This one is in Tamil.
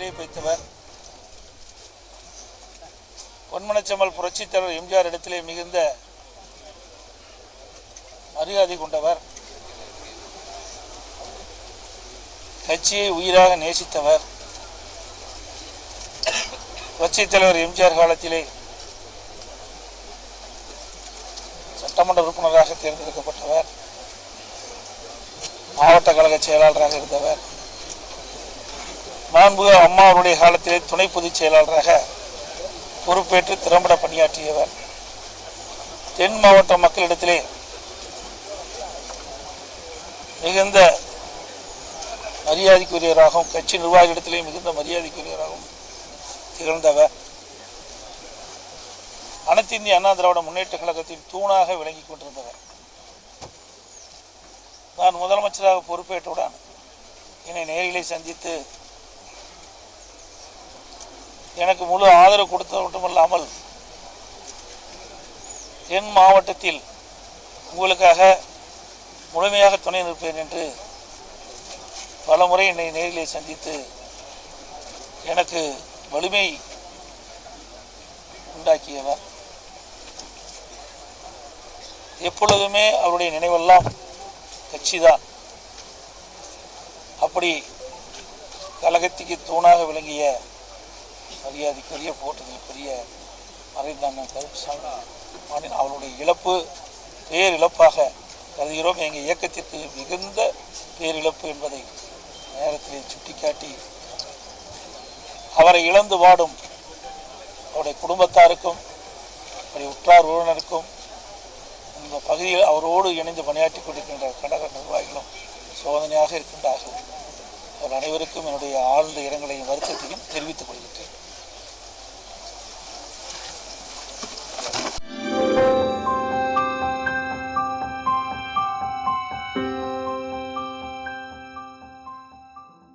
சிறையை வைத்தவர். பொன்மனச்செம்மல் புரட்சித் தலைவர் எம்ஜிஆர் இடத்திலே மிகுந்த மரியாதை கொண்டவர். கட்சியை உயிராக நேசித்தவர். புரட்சித் தலைவர் எம்ஜிஆர் காலத்திலே சட்டமன்ற உறுப்பினராக தேர்ந்தெடுக்கப்பட்டவர். மாவட்ட கழக செயலாளராக இருந்தவர். மாண்புமிகு அம்மா அவருடைய காலத்திலே துணை பொதுச் செயலாளராக பொறுப்பேற்று திறம்பட பணியாற்றியவர். தென் மாவட்ட மக்களிடத்திலே மிகுந்த மரியாதைக்குரியவராகவும் கட்சி நிர்வாகிகளிடத்திலே மிகுந்த மரியாதைக்குரியவராகவும் திகழ்ந்தவர். அனைத்து இந்திய அண்ணா திராவிட முன்னேற்ற கழகத்தின் தூணாக விளங்கிக் கொண்டிருந்தவர். நான் முதலமைச்சராக பொறுப்பேற்றவுடன் என்னை நேரிலே சந்தித்து எனக்கு முழு ஆதரவு கொடுத்தது மட்டுமல்லாமல் தென் மாவட்டத்தில் உங்களுக்காக முழுமையாக துணை நிற்பேன் என்று பல முறை என்னை நேரிலே சந்தித்து எனக்கு வலிமை உண்டாக்கியவர். எப்பொழுதுமே அவருடைய நினைவெல்லாம் கட்சிதான். அப்படி கழகத்துக்கு தூணாக விளங்கிய மரியாதைக்குரிய போற்றுதலுக்குரிய மறைந்த கருப்புசாமி அவருடைய இழப்பு பேரிழப்பாக கருதுகிறோம். எங்கள் இயக்கத்திற்கு மிகுந்த பேரிழப்பு என்பதை நேரத்தில் சுட்டிக்காட்டி அவரை இழந்து வாடும் அவருடைய குடும்பத்தாருக்கும் அவருடைய உற்றார் உறவினருக்கும் இந்த பகுதியில் அவரோடு இணைந்து பணியாற்றி கொண்டிருக்கின்ற கழக நிர்வாகிகளும் சோதனையாக இருக்கின்றார்கள். அவர் அனைவருக்கும் என்னுடைய ஆழ்ந்த இரங்கலையும் வருத்தத்தையும் தெரிவித்துக் கொள்கிறேன்.